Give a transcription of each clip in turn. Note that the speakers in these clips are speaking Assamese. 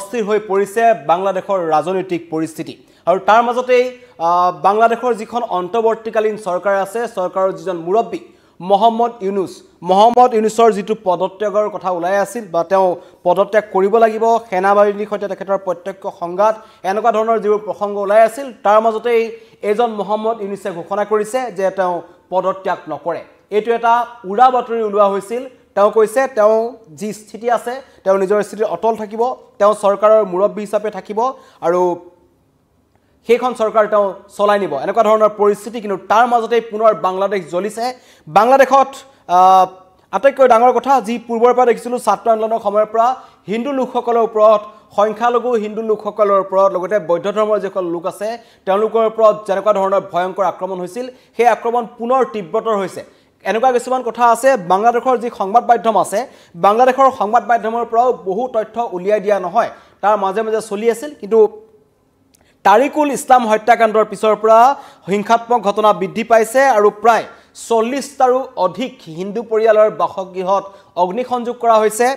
অস্থিৰ হৈ পৰিছে বাংলাদেশৰ ৰাজনৈতিক পৰিস্থিতি আৰু তাৰ মাজতেই বাংলাদেশৰ যিখন অন্তৰ্বৰ্তীকালীন চৰকাৰ আছে চৰকাৰৰ যিজন মুৰব্বী মোহাম্মদ ইউনুছৰ যিটো পদত্যাগৰ কথা ওলাই আছিল বা তেওঁ পদত্যাগ কৰিব লাগিব সেনাবাহিনীৰ সৈতে তেখেতৰ প্ৰত্যক্ষ সংঘাত এনেকুৱা ধৰণৰ যিবোৰ প্ৰসংগ ওলাই আছিল তাৰ মাজতেই এজন মোহাম্মদ ইউনুছে ঘোষণা কৰিছে যে তেওঁ পদত্যাগ নকৰে এইটো এটা উৰা বাতৰি ওলোৱা হৈছিল তেওঁ কৈছে তেওঁ যি স্থিতি আছে তেওঁ নিজৰ স্থিতিত অটল থাকিব তেওঁ চৰকাৰৰ মুৰব্বী হিচাপে থাকিব আৰু সেইখন চৰকাৰ তেওঁ চলাই নিব এনেকুৱা ধৰণৰ পৰিস্থিতি কিন্তু তাৰ মাজতেই পুনৰ বাংলাদেশ জ্বলিছে বাংলাদেশত আটাইতকৈ ডাঙৰ কথা যি পূৰ্বৰ পৰা দেখিছিলোঁ ছাত্ৰ আন্দোলনৰ সময়ৰ পৰা হিন্দু লোকসকলৰ ওপৰত সংখ্যালঘু হিন্দু লোকসকলৰ ওপৰত লগতে বৌদ্ধ ধৰ্মৰ যিসকল লোক আছে তেওঁলোকৰ ওপৰত যেনেকুৱা ধৰণৰ ভয়ংকৰ আক্ৰমণ হৈছিল সেই আক্ৰমণ পুনৰ তীব্ৰতৰ হৈছে এনেকুৱা কিছুমান কথা আছে বাংলাদেশৰ যি সংবাদ মাধ্যম আছে বাংলাদেশৰ সংবাদ মাধ্যমৰ পৰাও বহু তথ্য উলিয়াই দিয়া নহয় তাৰ মাজে মাজে চলি আছিল কিন্তু তাৰিকুল ইছলাম হত্যাকাণ্ডৰ পিছৰ পৰা হিংসাত্মক ঘটনা বৃদ্ধি পাইছে আৰু প্ৰায় 40টাৰো অধিক হিন্দু পৰিয়ালৰ বাসগৃহত অগ্নিসংযোগ কৰা হৈছে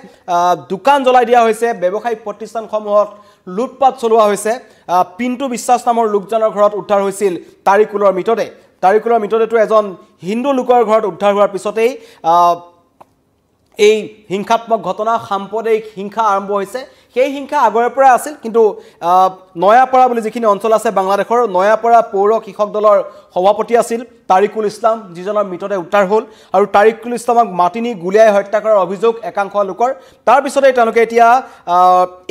দোকান জ্বলাই দিয়া হৈছে ব্যৱসায়িক প্ৰতিষ্ঠানসমূহত লুটপাট চলোৱা হৈছে পিন্টু বিশ্বাস নামৰ লোকজনৰ ঘৰত উদ্ধাৰ হৈছিল তাৰিকুলৰ মৃতদেহটো এজন হিন্দু লোকৰ ঘৰত উদ্ধাৰ হোৱাৰ পিছতেই এই হিংসাত্মক ঘটনা সাম্প্ৰদায়িক হিংসা আৰম্ভ হৈছে সেই হিংসা আগৰে পৰা আছিল কিন্তু নয়াপাৰা বুলি যিখিনি অঞ্চল আছে বাংলাদেশৰ নয়াপাৰা পৌৰ কৃষক দলৰ সভাপতি আছিল তাৰিকুল ইছলাম যিজনৰ মৃতদেহ উদ্ধাৰ হ'ল আৰু তাৰিকুল ইছলামক মাতিনি গুলিয়াই হত্যা কৰাৰ অভিযোগ একাংশ লোকৰ তাৰ পিছতেই তেওঁলোকে এতিয়া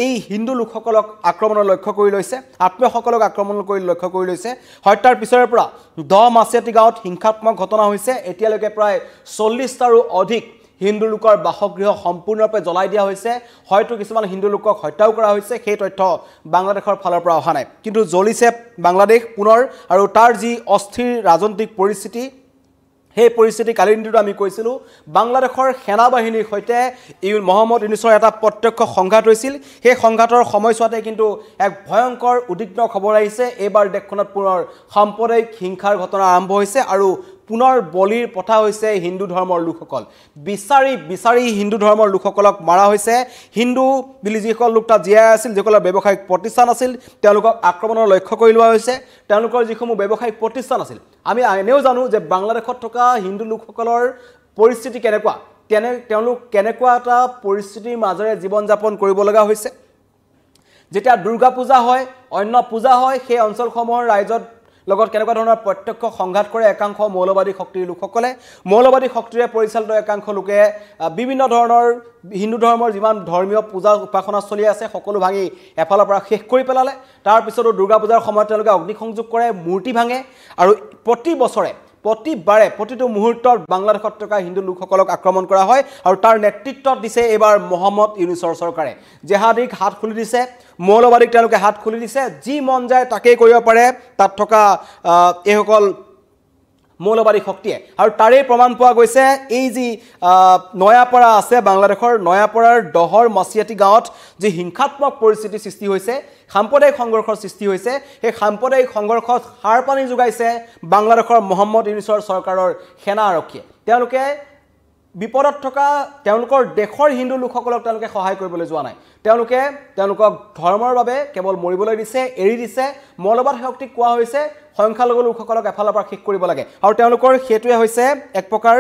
এই হিন্দু লোকসকলক আক্ৰমণৰ লক্ষ্য কৰি লৈছে আত্মীয়সকলক আক্ৰমণ কৰি লক্ষ্য কৰি লৈছে হত্যাৰ পিছৰে পৰা 10 মাছিয়াতি গাঁৱত হিংসাত্মক ঘটনা হৈছে এতিয়ালৈকে প্ৰায় 40টাৰো অধিক হিন্দু লোকৰ বাসগৃহ সম্পূৰ্ণৰূপে জ্বলাই দিয়া হৈছে হয়তো কিছুমান হিন্দু লোকক হত্যাও কৰা হৈছে সেই তথ্য বাংলাদেশৰ ফালৰ পৰা অহা নাই কিন্তু জ্বলিছে বাংলাদেশ পুনৰ আৰু তাৰ যি অস্থিৰ ৰাজনৈতিক পৰিস্থিতি সেই পৰিস্থিতি কালিৰ দিনটো আমি কৈছিলোঁ বাংলাদেশৰ সেনাবাহিনীৰ সৈতে মোহাম্মদ ইউনুছৰ এটা প্ৰত্যক্ষ সংঘাত হৈছিল সেই সংঘাতৰ সময়ছোৱাতে কিন্তু এক ভয়ংকৰ উদ্বিগ্ন খবৰ আহিছে এইবাৰ দেশখনত পুনৰ সাম্প্ৰদায়িক হিংসাৰ ঘটনা আৰম্ভ হৈছে আৰু পুনৰ বলিৰ পঠা হৈছে হিন্দু ধৰ্মৰ লোকসকল বিচাৰি হিন্দু ধৰ্মৰ লোকসকলক মাৰা হৈছে হিন্দু বুলি যিসকল লোক তাত জীয়াই আছিল যিসকলৰ ব্যৱসায়িক প্ৰতিষ্ঠান আছিল তেওঁলোকক আক্ৰমণৰ লক্ষ্য কৰি লোৱা হৈছে তেওঁলোকৰ যিসমূহ ব্যৱসায়িক প্ৰতিষ্ঠান আছিল আমি এনেও জানো যে বাংলাদেশত থকা হিন্দু লোকসকলৰ পৰিস্থিতি কেনেকুৱা তেওঁলোক কেনেকুৱা এটা পৰিস্থিতিৰ মাজেৰে জীৱন যাপন কৰিব লগা হৈছে যেতিয়া দুৰ্গা পূজা হয় অন্য পূজা হয় সেই অঞ্চলসমূহৰ ৰাইজত লগত কেনেকুৱা ধৰণৰ প্ৰত্যক্ষ সংঘাত কৰে একাংশ মৌলবাদী শক্তিৰ লোকসকলে মৌলবাদী শক্তিৰে পৰিচালিত একাংশ লোকে বিভিন্ন ধৰণৰ হিন্দু ধৰ্মৰ যিমান ধৰ্মীয় পূজা উপাসনা চলি আছে সকলো ভাঙি এফালৰ পৰা শেষ কৰি পেলালে তাৰ পিছতো দুৰ্গা পূজাৰ সময়ত তেওঁলোকে অগ্নিসংযোগ কৰে মূৰ্তি ভাঙে আৰু প্ৰতিবাৰে প্ৰতিটো মুহূৰ্তত বাংলাদেশত থকা হিন্দু লোকসকলক আক্ৰমণ কৰা হয় আৰু তাৰ নেতৃত্বত দিছে এইবাৰ মোহাম্মদ ইউনুছৰ চৰকাৰে জেহাদীক হাত খুলি দিছে মৌলবাদীক তেওঁলোকে হাত খুলি দিছে যি মন যায় তাকেই কৰিব পাৰে তাত থকা এইসকল মৌলবাদী শক্তিয়ে আৰু তাৰেই প্ৰমাণ পোৱা গৈছে এই যি নয়াপাৰা আছে বাংলাদেশৰ নয়াপাৰাৰ দহৰ মাছিয়াতি গাঁৱত যি হিংসাত্মক পৰিস্থিতি সৃষ্টি হৈছে সাম্প্ৰদায়িক সংঘৰ্ষৰ সৃষ্টি হৈছে সেই সাম্প্ৰদায়িক সংঘৰ্ষত সাৰ পানী যোগাইছে বাংলাদেশৰ মোহাম্মদ ইউনুছৰ চৰকাৰৰ সেনা আৰক্ষীয়ে তেওঁলোকে বিপদত থকা তেওঁলোকৰ দেশৰ হিন্দু লোকসকলক তেওঁলোকে সহায় কৰিবলৈ যোৱা নাই তেওঁলোকক ধৰ্মৰ বাবে কেৱল মৰিবলৈ দিছে এৰি দিছে মৌলবাদ শক্তিক কোৱা হৈছে সংখ্যালঘু লোকসকলক এফালৰ পৰা শেষ কৰিব লাগে আৰু তেওঁলোকৰ হেতুৱে হৈছে এক প্ৰকাৰ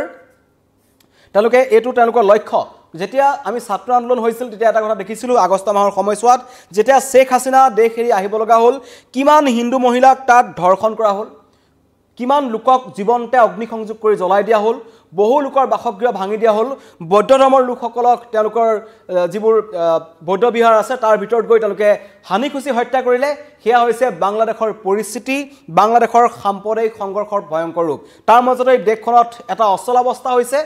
তেওঁলোকৰ লক্ষ্য যেতিয়া আমি ছাত্ৰ আন্দোলন হৈছিল তেতিয়া এটা কথা দেখিছিলোঁ আগষ্ট মাহৰ সময়ছোৱাত যেতিয়া শেখ হাছিনা দেশ এৰি আহিব লগা হ'ল কিমান হিন্দু মহিলাক তাত ধৰ্ষণ কৰা হ'ল কিমান লোকক জীৱনতে অগ্নিসংযোগ কৰি জ্বলাই দিয়া হ'ল বহু লোকৰ বাসগৃহ ভাঙি দিয়া হ'ল বৌদ্ধ ধৰ্মৰ লোকসকলক তেওঁলোকৰ যিবোৰ বৌদ্ধ বিহাৰ আছে তাৰ ভিতৰত গৈ তেওঁলোকে হানি খুচি হত্যা কৰিলে সেয়া হৈছে বাংলাদেশৰ পৰিস্থিতি বাংলাদেশৰ সাম্প্ৰদায়িক সংঘৰ্ষৰ ভয়ংকৰ ৰূপ তাৰ মাজতে দেশখনত এটা অচলাৱস্থা হৈছে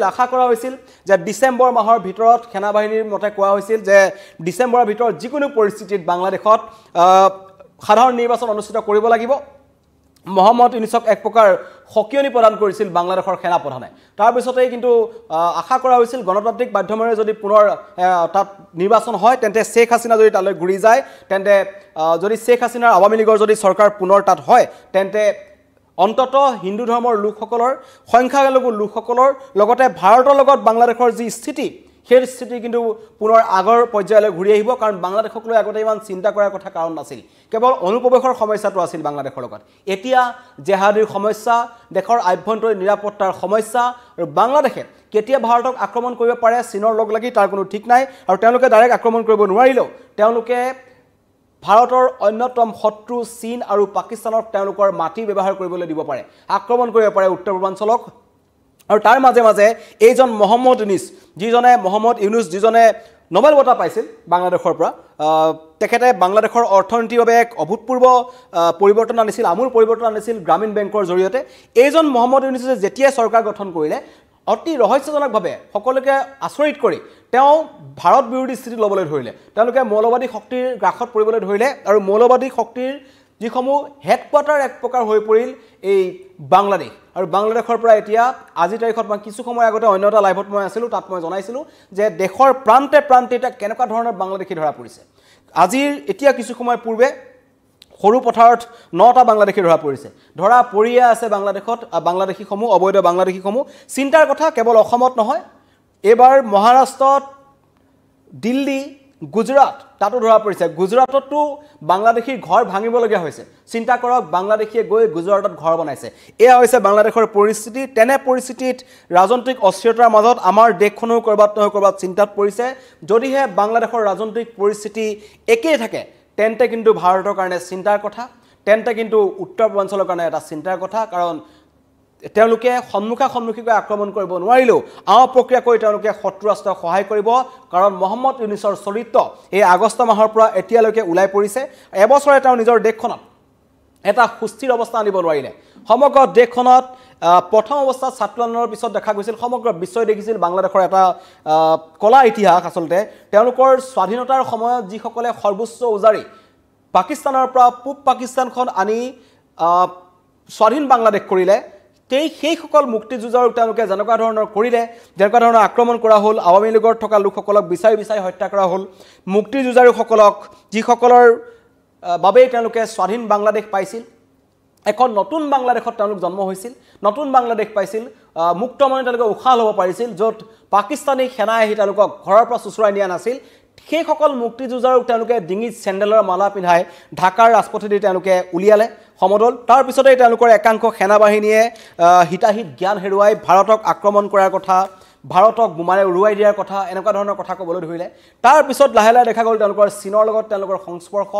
আশা কৰা হৈছিল যে ডিসেম্বৰ মাহৰ ভিতৰত সেনাবাহিনীৰ মতে কোৱা হৈছিল যে ডিসেম্বৰৰ ভিতৰত যিকোনো পৰিস্থিতিত বাংলাদেশত সাধাৰণ নিৰ্বাচন অনুষ্ঠিত কৰিব লাগিব মোহাম্মদ ইউনুছক এক প্ৰকাৰ সকিয়নি প্ৰদান কৰিছিল বাংলাদেশৰ সেনা প্ৰধানে তাৰ পিছতেই কিন্তু আশা কৰা হৈছিল গণতান্ত্ৰিক মাধ্যমেৰে যদি পুনৰ তাত নিৰ্বাচন হয় তেন্তে শেখ হাছিনা যদি তালৈ ঘূৰি যায় তেন্তে যদি শেখ হাছিনাৰ আৱামী লীগৰ যদি চৰকাৰ পুনৰ তাত হয় তেন্তে অন্তত হিন্দু ধৰ্মৰ লোকসকলৰ সংখ্যালঘু লোকসকলৰ লগতে ভাৰতৰ লগত বাংলাদেশৰ যি স্থিতি সেই স্থিতি কিন্তু পুনৰ আগৰ পৰ্যায়লৈ ঘূৰি আহিব কাৰণ বাংলাদেশক লৈ আগতে ইমান চিন্তা কৰাৰ কথা কাৰণ নাছিল কেৱল অনুপ্ৰৱেশৰ সমস্যাটো আছিল বাংলাদেশৰ লগত এতিয়া জেহাদীৰ সমস্যা দেশৰ আভ্যন্তৰীণ নিৰাপত্তাৰ সমস্যা আৰু বাংলাদেশে কেতিয়া ভাৰতক আক্ৰমণ কৰিব পাৰে চীনৰ লগ লাগি তাৰ কোনো ঠিক নাই আৰু তেওঁলোকে ডাইৰেক্ট আক্ৰমণ কৰিব নোৱাৰিলেও তেওঁলোকে ভাৰতৰ অন্যতম শত্ৰু চীন আৰু পাকিস্তানক তেওঁলোকৰ মাটি ব্যৱহাৰ কৰিবলৈ দিব পাৰে আক্ৰমণ কৰিব পাৰে উত্তৰ পূৰ্বাঞ্চলক আৰু তাৰ মাজে মাজে এইজন মহম্মদ ইউনুছ যিজনে নোবেল বঁটা পাইছিল বাংলাদেশৰ পৰা তেখেতে বাংলাদেশৰ অৰ্থনীতিৰ বাবে এক অভূতপূৰ্ব পৰিৱৰ্তন আনিছিল আমূল পৰিৱৰ্তন আনিছিল গ্ৰামীণ বেংকৰ জৰিয়তে এইজন মহম্মদ ইউনুছে যেতিয়া চৰকাৰ গঠন কৰিলে অতি ৰহস্যজনকভাৱে সকলোকে আচৰিত কৰি তেওঁ ভাৰত বিৰোধী স্থিতি ল'বলৈ ধৰিলে তেওঁলোকে মৌলবাদী শক্তিৰ গ্ৰাসত পৰিবলৈ ধৰিলে আৰু মৌলবাদী শক্তিৰ যিসমূহ হেডকোৱাৰ্টাৰ এক প্ৰকাৰ হৈ পৰিল এই বাংলাদেশ আৰু বাংলাদেশৰ পৰা এতিয়া আজি তাৰিখত মই কিছু সময় আগতে অন্য এটা লাইভত মই আছিলোঁ তাত মই জনাইছিলোঁ যে দেশৰ প্ৰান্তে প্ৰান্তে এটা কেনেকুৱা ধৰণৰ বাংলাদেশী ধৰা পৰিছে আজিৰ এতিয়া কিছু সময় পূৰ্বে সৰু পথাৰত 9টা বাংলাদেশী ধৰা পৰিছে ধৰা পৰিয়ে আছে বাংলাদেশত বাংলাদেশীসমূহ অবৈধ বাংলাদেশীসমূহ চিন্তাৰ কথা কেৱল অসমত নহয় এবাৰ মহাৰাষ্ট্ৰত দিল্লী গুজৰাট তাতো ধৰা পৰিছে গুজৰাটতো বাংলাদেশীৰ ঘৰ ভাঙিবলগীয়া হৈছে চিন্তা কৰক বাংলাদেশীয়ে গৈ গুজৰাটত ঘৰ বনাইছে এয়া হৈছে বাংলাদেশৰ পৰিস্থিতি তেনে পৰিস্থিতিত ৰাজনৈতিক অস্থিৰতাৰ মাজত আমাৰ দেশখনো কৰবাত নহয় কৰবাত চিন্তাত পৰিছে যদিহে বাংলাদেশৰ ৰাজনৈতিক পৰিস্থিতি একেই থাকে তেন্তে কিন্তু ভাৰতৰ কাৰণে চিন্তাৰ কথা তেন্তে কিন্তু উত্তৰ পূৰ্বাঞ্চলৰ কাৰণে এটা চিন্তাৰ কথা কাৰণ তেওঁলোকে সন্মুখীকৈ আক্ৰমণ কৰিব নোৱাৰিলেও প্ৰক্ৰিয়াকৈ তেওঁলোকে শত্ৰু ৰাষ্ট্ৰক সহায় কৰিব কাৰণ মহম্মদ ইউনুছৰ চৰিত্ৰ এই আগষ্ট মাহৰ পৰা এতিয়ালৈকে ওলাই পৰিছে এবছৰে তেওঁ নিজৰ দেশখনত এটা সুস্থিৰ অৱস্থা আনিব নোৱাৰিলে সমগ্ৰ দেশখনত প্ৰথম অৱস্থাত ছাত্ৰ আন্দোলনৰ পিছত দেখা গৈছিল সমগ্ৰ বিশ্বই দেখিছিল বাংলাদেশৰ এটা কলা ইতিহাস আচলতে তেওঁলোকৰ স্বাধীনতাৰ সময়ত যিসকলে সৰ্বোচ্চ উজাৰি পাকিস্তানৰ পৰা পূব পাকিস্তানখন আনি স্বাধীন বাংলাদেশ কৰিলে সেইসকল মুক্তিযুঁজাৰুক তেওঁলোকে যেনেকুৱা ধৰণৰ কৰিলে যেনেকুৱা ধৰণৰ আক্ৰমণ কৰা হ'ল আৱামী লীগৰ থকা লোকসকলক বিচাৰি হত্যা কৰা হ'ল মুক্তিযুঁজাৰুসকলক যিসকলৰ বাবে তেওঁলোকে স্বাধীন বাংলাদেশ পাইছিল এখন নতুন বাংলাদেশত তেওঁলোক জন্ম হৈছিল নতুন বাংলাদেশ পাইছিল মুক্ত মনে তেওঁলোকে উশাহ ল'ব পাৰিছিল য'ত পাকিস্তানী সেনাই আহি তেওঁলোকক ঘৰৰ পৰা চুচুৰাই নিয়া নাছিল সেইসকল মুক্তিযুঁজাৰুক তেওঁলোকে ডিঙিত চেণ্ডেলৰ মালা পিন্ধাই ঢাকাৰ ৰাজপথেদি তেওঁলোকে উলিয়ালে সমদল তাৰ পিছতে তেওঁলোকৰ একাংশ সেনাবাহিনীয়ে হিতাহিত জ্ঞান হেৰুৱাই ভাৰতক আক্ৰমণ কৰাৰ কথা ভাৰতক বোমাৰে উৰুৱাই দিয়াৰ কথা এনেকুৱা ধৰণৰ কথা ক'বলৈ ধৰিলে তাৰ পিছত লাহে লাহে দেখা গ'ল তেওঁলোকৰ চীনৰ লগত তেওঁলোকৰ সংস্পৰ্শ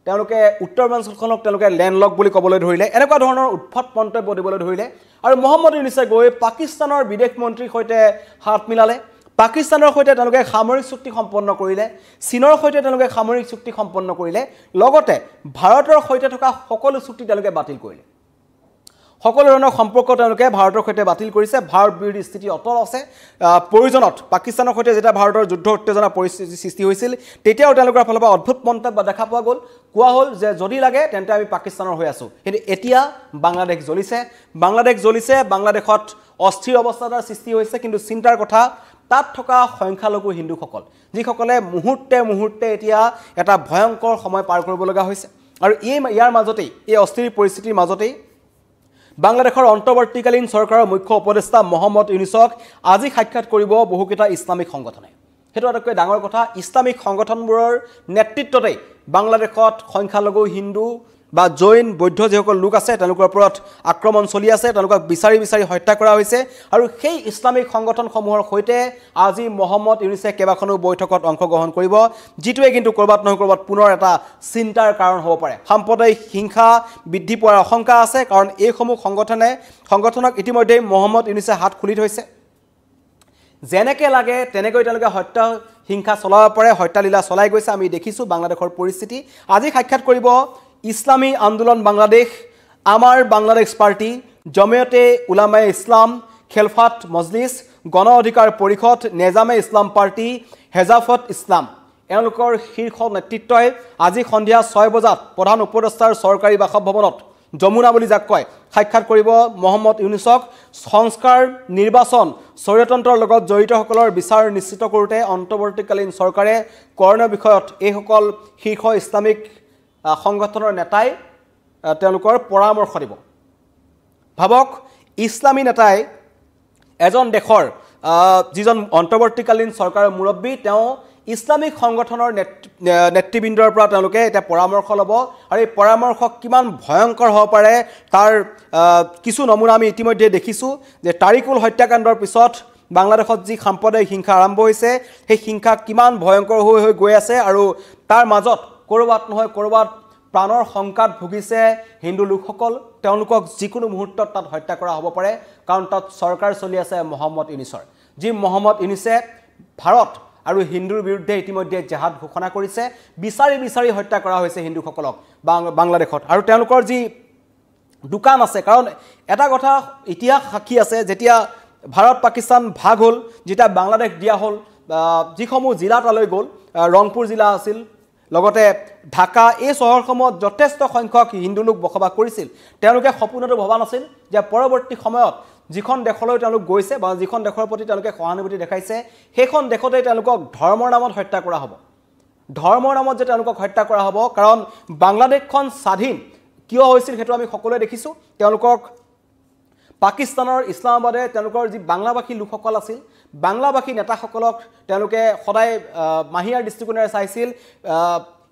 তেওঁলোকে উত্তৰ পূৰ্বাঞ্চলখনক তেওঁলোকে লেণ্ডলক বুলি ক'বলৈ ধৰিলে এনেকুৱা ধৰণৰ উৎফট মন্তব্য দিবলৈ ধৰিলে আৰু মহম্মদ ইউনুছে গৈ পাকিস্তানৰ বিদেশ মন্ত্ৰীৰ সৈতে হাত মিলালে পাকিস্তানৰ সৈতে তেওঁলোকে সামৰিক চুক্তি সম্পন্ন কৰিলে চীনৰ সৈতে তেওঁলোকে সামৰিক চুক্তি সম্পন্ন কৰিলে লগতে ভাৰতৰ সৈতে থকা সকলো চুক্তি তেওঁলোকে বাতিল কৰিলে সকলো ধৰণৰ সম্পৰ্ক তেওঁলোকে ভাৰতৰ সৈতে বাতিল কৰিছে ভাৰত বিৰোধী স্থিতি অটল আছে প্ৰয়োজনত পাকিস্তানৰ সৈতে যেতিয়া ভাৰতৰ যুদ্ধ উত্তেজনা পৰিস্থিতি সৃষ্টি হৈছিল তেতিয়াও তেওঁলোকৰ ফালৰ পৰা অদ্ভুত মন্তব্য দেখা পোৱা গ'ল কোৱা হ'ল যে যদি লাগে তেন্তে আমি পাকিস্তানৰ হৈ আছোঁ কিন্তু এতিয়া বাংলাদেশ জ্বলিছে বাংলাদেশত অস্থিৰ অৱস্থা এটাৰ সৃষ্টি হৈছে কিন্তু চিন্তাৰ কথা তাত থকা সংখ্যালঘু হিন্দুসকল যিসকলে মুহূৰ্তে এতিয়া এটা ভয়ংকৰ সময় পাৰ কৰিব লগা হৈছে আৰু ইয়াৰ মাজতেই এই অস্থিৰ পৰিস্থিতিৰ মাজতেই বাংলাদেশৰ অন্তৰ্বৰ্তীকালীন চৰকাৰৰ মুখ্য উপদেষ্টা মহম্মদ ইউনুছক আজি সাক্ষাৎ কৰিব বহুকেইটা ইছলামিক সংগঠনে সেইটো আটাইতকৈ ডাঙৰ কথা ইছলামিক সংগঠনবোৰৰ নেতৃত্বতেই বাংলাদেশত সংখ্যালঘু হিন্দু বা জৈন বৌদ্ধ যিসকল লোক আছে তেওঁলোকৰ ওপৰত আক্ৰমণ চলি আছে তেওঁলোকক বিচাৰি হত্যা কৰা হৈছে আৰু সেই ইছলামিক সংগঠনসমূহৰ সৈতে আজি মহম্মদ ইউনুছে কেইবাখনো বৈঠকত অংশগ্ৰহণ কৰিব যিটোৱে কিন্তু কৰবাত নহয় কৰবাত পুনৰ এটা চিন্তাৰ কাৰণ হ'ব পাৰে সাম্প্ৰদায়িক হিংসা বৃদ্ধি পোৱাৰ আশংকা আছে কাৰণ এইসমূহ সংগঠনক ইতিমধ্যে মহম্মদ ইউনুছে হাত খুলি থৈছে যেনেকৈ লাগে তেনেকৈ তেওঁলোকে হিংসা চলাব পাৰে হত্যালীলা চলাই গৈছে আমি দেখিছোঁ বাংলাদেশৰ পৰিস্থিতি আজি সাক্ষাৎ কৰিব ইছলামী আন্দোলন বাংলাদেশ আমাৰ বাংলাদেশ পাৰ্টি জমিয়তে উলামায়ে ইছলাম খেলফাত মজলিছ গণ অধিকাৰ পৰিষদ নেজামে ইছলাম পাৰ্টি হেজাফত ইছলাম এওঁলোকৰ শীৰ্ষ নেতৃত্বই আজি সন্ধিয়া 6 বজাত প্ৰধান উপদেষ্টাৰ চৰকাৰী বাসভৱনত যমুনা বুলি যাক কয় সাক্ষাৎ কৰিব মহম্মদ ইউনুছক সংস্কাৰ নিৰ্বাচন স্বৈৰতন্ত্ৰৰ লগত জড়িতসকলৰ বিচাৰ নিশ্চিত কৰোঁতে অন্তৰ্বৰ্তীকালীন চৰকাৰে কৰণীয় বিষয়ত এইসকল শীৰ্ষ ইছলামিক সংগঠনৰ নেতাই তেওঁলোকৰ পৰামৰ্শ দিব ভাবক ইছলামী নেতাই এজন দেশৰ যিজন অন্তৰ্বৰ্তীকালীন চৰকাৰৰ মুৰব্বী তেওঁ ইছলামিক সংগঠনৰ নেতৃবৃন্দৰ পৰা তেওঁলোকে এটা পৰামৰ্শ ল'ব আৰু এই পৰামৰ্শ কিমান ভয়ংকৰ হ'ব পাৰে তাৰ কিছু নমুনা আমি ইতিমধ্যে দেখিছোঁ যে তাৰিকুল হত্যাকাণ্ডৰ পিছত বাংলাদেশত যি সাম্প্ৰদায়িক হিংসা আৰম্ভ হৈছে সেই হিংসা কিমান ভয়ংকৰ হৈ গৈ আছে আৰু তাৰ মাজত ক'ৰবাত নহয় ক'ৰবাত প্ৰাণৰ শংকাত ভুগিছে হিন্দু লোকসকল তেওঁলোকক যিকোনো মুহূৰ্তত তাত হত্যা কৰা হ'ব পাৰে কাৰণ তাত চৰকাৰ চলি আছে মহম্মদ ইউনুছৰ যি মহম্মদ ইউনুছে ভাৰত আৰু হিন্দুৰ বিৰুদ্ধে ইতিমধ্যে জেহাদ ঘোষণা কৰিছে বিচাৰি হত্যা কৰা হৈছে হিন্দুসকলক বাংলাদেশত আৰু তেওঁলোকৰ যি দোকান আছে কাৰণ এটা কথা ইতিহাস সাক্ষী আছে যেতিয়া ভাৰত পাকিস্তান ভাগ হ'ল যেতিয়া বাংলাদেশ দিয়া হ'ল যিসমূহ জিলা তালৈ গ'ল ৰংপুৰ জিলা আছিল লগতে ঢাকা এই চহৰসমূহত যথেষ্ট সংখ্যক হিন্দু লোক বসবাস কৰিছিল তেওঁলোকে সপোনতো ভবা নাছিল যে পৰৱৰ্তী সময়ত যিখন দেশলৈ তেওঁলোক গৈছে বা যিখন দেশৰ প্ৰতি তেওঁলোকে সহানুভূতি দেখাইছে সেইখন দেশতে তেওঁলোকক ধৰ্মৰ নামত হত্যা কৰা হ'ব ধৰ্মৰ নামত যে তেওঁলোকক হত্যা কৰা হ'ব কাৰণ বাংলাদেশখন স্বাধীন কিয় হৈছিল সেইটো আমি সকলোৱে দেখিছোঁ তেওঁলোকক পাকিস্তানৰ ইছলামাবাদে তেওঁলোকৰ যি বাংলাভাষী লোকসকল আছিল বাংলাভাষী নেতাসকলক তেওঁলোকে সদায় মাহিয়াৰ দৃষ্টিকোণেৰে চাইছিল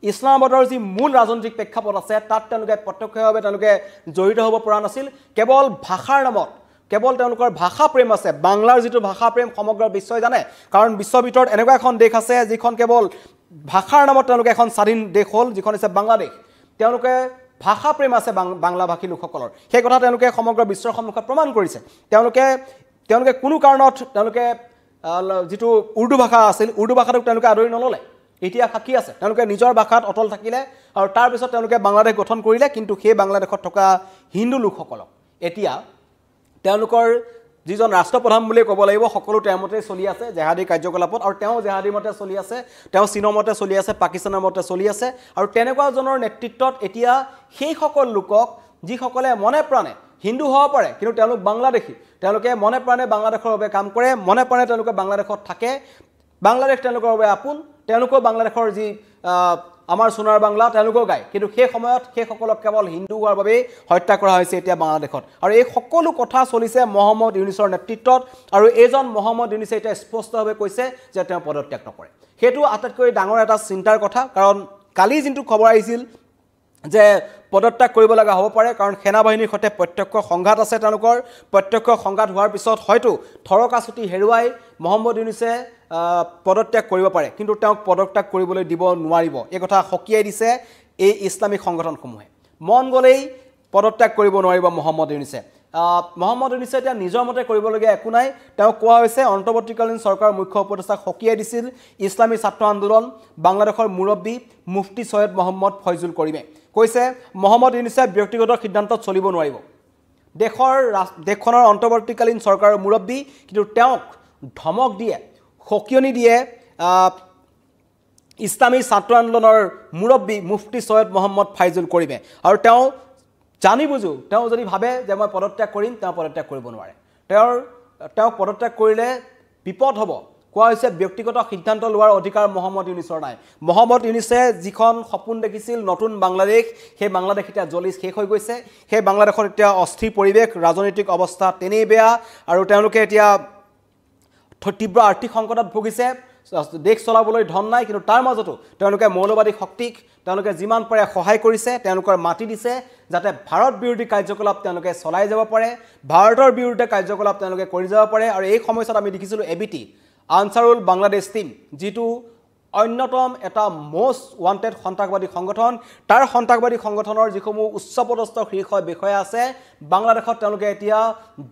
ইছলামাবাদৰ যি মূল ৰাজনৈতিক প্ৰেক্ষাপট আছে তাত তেওঁলোকে প্ৰত্যক্ষভাৱে তেওঁলোকে জড়িত হ'ব পৰা নাছিল কেৱল ভাষাৰ নামত কেৱল তেওঁলোকৰ ভাষা প্ৰেম আছে বাংলাৰ যিটো ভাষা প্ৰেম সমগ্ৰ বিশ্বই জানে কাৰণ বিশ্বৰ ভিতৰত এনেকুৱা এখন দেশ আছে যিখন কেৱল ভাষাৰ নামত তেওঁলোকে এখন স্বাধীন দেশ হ'ল যিখন হৈছে বাংলাদেশ তেওঁলোকে ভাষা প্ৰেম আছে বাংলাভাষী লোকসকলৰ সেই কথা তেওঁলোকে সমগ্ৰ বিশ্বৰ সন্মুখত প্ৰমাণ কৰিছে তেওঁলোকে কোনো কাৰণত তেওঁলোকে যিটো উৰ্দু ভাষা আছিল উৰ্দু ভাষাটোক তেওঁলোকে আদৰি নল'লে এতিয়া সাক্ষী আছে তেওঁলোকে নিজৰ ভাষাত অটল থাকিলে আৰু তাৰপিছত তেওঁলোকে বাংলাদেশ গঠন কৰিলে কিন্তু সেই বাংলাদেশত থকা হিন্দু লোকসকলক এতিয়া তেওঁলোকৰ যিজন ৰাষ্ট্ৰপ্ৰধান বুলি ক'ব লাগিব সকলো তেওঁৰ মতে চলি আছে জেহাদী কাৰ্যকলাপত আৰু তেওঁ জেহাদীৰ মতে চলি আছে তেওঁ চীনৰ মতে চলি আছে পাকিস্তানৰ মতে চলি আছে আৰু তেনেকুৱাজনৰ নেতৃত্বত এতিয়া সেই সকল লোকক যিসকলে মনে প্ৰাণে হিন্দু হ'ব পাৰে কিন্তু তেওঁলোক বাংলাদেশী তেওঁলোকে মনে প্ৰাণে বাংলাদেশৰ বাবে কাম কৰে মনে প্ৰাণে তেওঁলোকে বাংলাদেশত থাকে বাংলাদেশ তেওঁলোকৰ বাবে আপোন তেওঁলোকৰ বাংলাদেশৰ যি আমাৰ সোণাৰ বাংলা তেওঁলোকেও গায় কিন্তু সেই সময়ত সেই সকলক কেৱল হিন্দু হোৱাৰ বাবে হত্যা কৰা হৈছে এতিয়া বাংলাদেশত আৰু এই সকলো কথা চলিছে মহম্মদ ইউনুছৰ নেতৃত্বত আৰু এইজন মহম্মদ ইউনুছে এতিয়া স্পষ্টভাৱে কৈছে যে তেওঁ পদত্যাগ নকৰে সেইটো আটাইতকৈ ডাঙৰ এটা চিন্তাৰ কথা কাৰণ কালি যোনটো খবৰ আহিছিল যে পদত্যাগ কৰিব লগা হ'ব পাৰে কাৰণ সেনাবাহিনীৰ সৈতে প্ৰত্যক্ষ সংঘাত আছে তেওঁলোকৰ প্ৰত্যক্ষ সংঘাত হোৱাৰ পিছত হয়তো থৰকা চুটি হেৰুৱাই মহম্মদ ইউনুছে পদত্যাগ কৰিব পাৰে কিন্তু তেওঁক পদত্যাগ কৰিবলৈ দিব নোৱাৰিব এই কথা সকীয়াই দিছে এই ইছলামিক সংগঠনসমূহে মন গ'লেই পদত্যাগ কৰিব নোৱাৰিব মহম্মদ ইউনুছে এতিয়া নিজৰ মতে কৰিবলগীয়া একো নাই তেওঁ কোৱা হৈছে অন্তৰ্বৰ্তীকালীন চৰকাৰৰ মুখ্য উপদেষ্টাক সকীয়াই দিছিল ইছলামী ছাত্ৰ আন্দোলন বাংলাদেশৰ মুৰব্বী মুফতি সৈয়দ মহম্মদ ফয়জুল কৰিমে কৈছে মহম্মদ ইউনুছে ব্যক্তিগত সিদ্ধান্তত চলিব নোৱাৰিব দেশখনৰ অন্তৰ্বৰ্তীকালীন চৰকাৰৰ মুৰব্বী কিন্তু তেওঁক ধমক দিয়ে সকীয়নি দিয়ে ইছলামী ছাত্ৰ আন্দোলনৰ মুৰব্বী মুফতি সৈয়দ মহম্মদ ফয়জুল কৰিমে আৰু তেওঁ জানি বুজো তেওঁ যদি ভাবে যে মই পদত্যাগ কৰিম তেওঁ পদত্যাগ কৰিব নোৱাৰে তেওঁক পদত্যাগ কৰিলে বিপদ হ'ব কোৱা হৈছে ব্যক্তিগত সিদ্ধান্ত লোৱাৰ অধিকাৰ মহম্মদ ইউনুছৰ নাই মহম্মদ ইউনুছে যিখন সপোন দেখিছিল নতুন বাংলাদেশ সেই বাংলাদেশ এতিয়া জ্বলি শেষ হৈ গৈছে সেই বাংলাদেশত এতিয়া অস্থিৰ পৰিৱেশ ৰাজনৈতিক অৱস্থা তেনেই বেয়া আৰু তেওঁলোকে এতিয়া তীব্ৰ আৰ্থিক সংকটত ভুগিছে দেশ চলাবলৈ ধন নাই কিন্তু তাৰ মাজতো তেওঁলোকে মৌলবাদী শক্তিক তেওঁলোকে যিমান পাৰে সহায় কৰিছে তেওঁলোকৰ মাটি দিছে যাতে ভাৰত বিৰোধী কাৰ্যকলাপ তেওঁলোকে চলাই যাব পাৰে ভাৰতৰ বিৰুদ্ধে কাৰ্যকলাপ তেওঁলোকে কৰি যাব পাৰে আৰু এই সময়ছোৱাত আমি দেখিছিলোঁ এবিটি আনসাৰুল বাংলাদেশ টিম যিটো অন্যতম এটা মোষ্ট ওৱান্টেড সন্ত্ৰাসবাদী সংগঠন তাৰ সন্ত্ৰাসবাদী সংগঠনৰ যিসমূহ উচ্চপদস্থ শীৰ্ষ বিষয়া আছে বাংলাদেশত তেওঁলোকে এতিয়া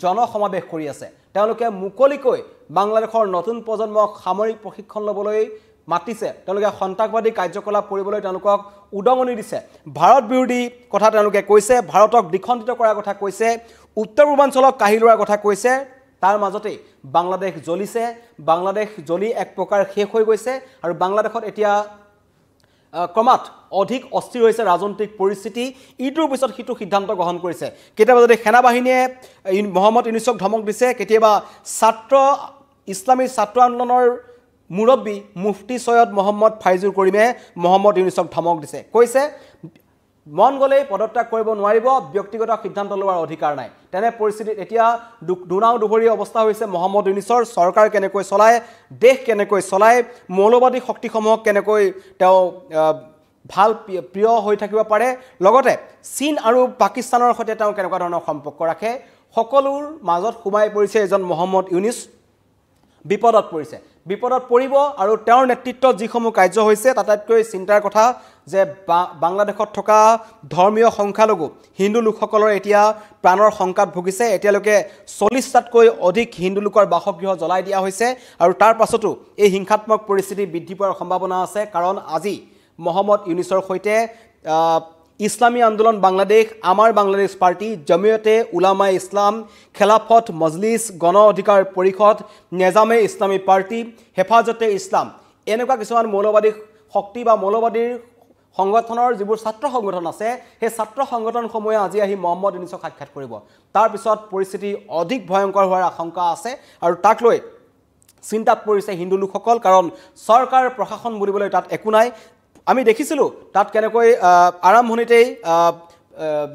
জনসমাৱেশ কৰি আছে তেওঁলোকে মুকলিকৈ বাংলাদেশৰ নতুন প্ৰজন্মক সামৰিক প্ৰশিক্ষণ ল'বলৈ মাতিছে তেওঁলোকে সন্ত্ৰাসবাদী কাৰ্যকলাপ কৰিবলৈ তেওঁলোকক উদঙনি দিছে ভাৰত বিৰোধী কথা তেওঁলোকে কৈছে ভাৰতক দ্বিখণ্ডিত কৰাৰ কথা কৈছে উত্তৰ পূৰ্বাঞ্চলক কাঢ়ি লোৱাৰ কথা কৈছে তাৰ মাজতে বাংলাদেশ জ্বলিছে বাংলাদেশ জ্বলি এক প্ৰকাৰ শেষ হৈ গৈছে আৰু বাংলাদেশত এতিয়া ক্ৰমাৎ অধিক অস্থিৰ হৈছে ৰাজনৈতিক পৰিস্থিতি ইটোৰ পিছত সিটো সিদ্ধান্ত গ্ৰহণ কৰিছে কেতিয়াবা যদি সেনাবাহিনীয়ে মহম্মদ ইউনুছক ধমক দিছে কেতিয়াবা ইছলামী ছাত্ৰ আন্দোলনৰ মুৰব্বী মুফতি সৈয়দ মহম্মদ ফয়জুল কৰিমে মহম্মদ ইউনুছক ধমক দিছে কৈছে মন গ'লেই পদত্যাগ কৰিব নোৱাৰিব, ব্যক্তিগত সিদ্ধান্ত লোৱাৰ অধিকাৰ নাই। তেনে পৰিস্থিতিত এতিয়া দুনাও দুভৰি অৱস্থা হৈছে মহম্মদ ইউনুছৰ। চৰকাৰ কেনেকৈ চলায়, দেশ কেনেকৈ চলায়, মৌলবাদী শক্তিসমূহক কেনেকৈ তেওঁ ভাল প্ৰিয় হৈ থাকিব পাৰে, লগতে চীন আৰু পাকিস্তানৰ সৈতে তেওঁ কেনেকুৱা ধৰণৰ সম্পৰ্ক ৰাখে, সকলোৰ মাজত সোমাই পৰিছে এজন মহম্মদ ইউনুছ। বিপদত পৰিছে, বিপদত পৰিব। আৰু তেওঁৰ নেতৃত্বত যিসমূহ কাৰ্য হৈছে তাতকৈ চিন্তাৰ কথা যে বাংলাদেশত থকা ধৰ্মীয় সংখ্যালঘু হিন্দু লোকসকলৰ এতিয়া প্ৰাণৰ শংকাত ভুগিছে। এতিয়ালৈকে 40টাতকৈ অধিক হিন্দু লোকৰ বাসগৃহ জ্বলাই দিয়া হৈছে আৰু তাৰ পাছতো এই হিংসাত্মক পৰিস্থিতি বৃদ্ধি পোৱাৰ সম্ভাৱনা আছে। কাৰণ আজি মহম্মদ ইউনুছৰ সৈতে ইছলামী আন্দোলন বাংলাদেশ, আমাৰ বাংলাদেশ পাৰ্টি, জমিয়তে উলামায়ে ইছলাম, খেলাফত মজলিছ, গণ অধিকাৰ পৰিষদ, নেজামে ইছলামী পাৰ্টি, হেফাজতে ইছলাম, এনেকুৱা কিছুমান মৌলবাদী শক্তি বা মৌলবাদীৰ সংগঠনৰ যিবোৰ ছাত্ৰ সংগঠন আছে, সেই ছাত্ৰ সংগঠনসমূহে আজি আহি মহম্মদ ইউনুছক সাক্ষাৎ কৰিব। তাৰপিছত পৰিস্থিতি অধিক ভয়ংকৰ হোৱাৰ আশংকা আছে আৰু তাক লৈ চিন্তাত পৰিছে হিন্দু লোকসকল। কাৰণ চৰকাৰ প্ৰশাসন বুলিবলৈ তাত একো নাই। আমি দেখিছিলোঁ তাত কেনেকৈ আৰম্ভণিতেই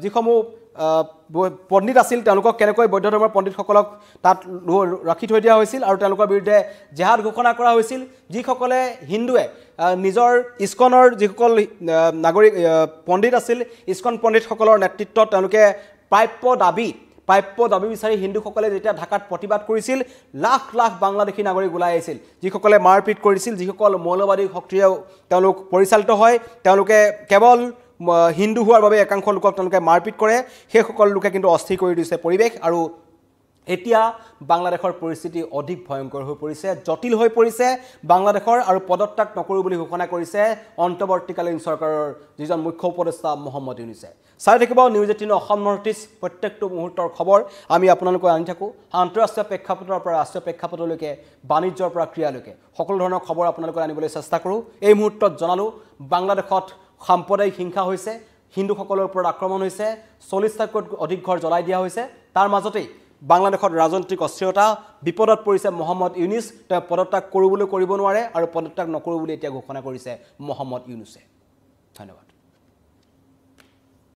যিসমূহ পণ্ডিত আছিল তেওঁলোকক কেনেকৈ বৌদ্ধ ধৰ্মৰ পণ্ডিতসকলক তাত ৰাখি থৈ দিয়া হৈছিল আৰু তেওঁলোকৰ বিৰুদ্ধে জেহাদ ঘোষণা কৰা হৈছিল। যিসকলে হিন্দুৱে নিজৰ ইস্কনৰ যিসকল নাগৰিক পণ্ডিত আছিল, ইস্কন পণ্ডিতসকলৰ নেতৃত্বত তেওঁলোকে প্ৰাপ্য দাবী বিচাৰি হিন্দুসকলে যেতিয়া ঢাকাত প্ৰতিবাদ কৰিছিল, লাখ লাখ বাংলাদেশী নাগৰিক ওলাই আহিছিল, যিসকলে মাৰপিট কৰিছিল, যিসকল মৌলবাদী শক্তিৰে তেওঁলোক পৰিচালিত হয়, তেওঁলোকে কেৱল হিন্দু হোৱাৰ বাবে একাংশ লোকক তেওঁলোকে মাৰপিট কৰে, সেইসকল লোকে কিন্তু অস্থিৰ কৰি দিছে পৰিৱেশ। আৰু এতিয়া বাংলাদেশৰ পৰিস্থিতি অধিক ভয়ংকৰ হৈ পৰিছে, জটিল হৈ পৰিছে বাংলাদেশৰ। আৰু পদত্যাগ নকৰোঁ বুলি ঘোষণা কৰিছে অন্তৱৰ্তীকালীন চৰকাৰৰ যিজন মুখ্য উপদেষ্টা মহম্মদ ইউনুছে। চাই থাকিব নিউজ 18 অসম নৰ্থ ইষ্ট। প্ৰত্যেকটো মুহূৰ্তৰ খবৰ আমি আপোনালোকক আনি থাকোঁ, আন্তঃৰাষ্ট্ৰীয় প্ৰেক্ষাপটৰ পৰা ৰাষ্ট্ৰীয় প্ৰেক্ষাপটলৈকে, বাণিজ্যৰ পৰা ক্ৰীড়ালৈকে সকলো ধৰণৰ খবৰ আপোনালোকক আনিবলৈ চেষ্টা কৰোঁ। এই মুহূৰ্তত জনালোঁ বাংলাদেশত সাম্প্ৰদায়িক হিংসা হৈছে, হিন্দুসকলৰ ওপৰত আক্ৰমণ হৈছে, 40টাতকৈ অধিক ঘৰ জ্বলাই দিয়া হৈছে। তাৰ মাজতেই বাংলাদেশত ৰাজনৈতিক অস্থিৰতা, বিপদত পৰিছে মহম্মদ ইউনুছ। তেওঁ পদত্যাগ কৰোঁ বুলি কৰিব নোৱাৰে আৰু পদত্যাগ নকৰোঁ বুলি এতিয়া ঘোষণা কৰিছে মহম্মদ ইউনুছে। ধন্যবাদ।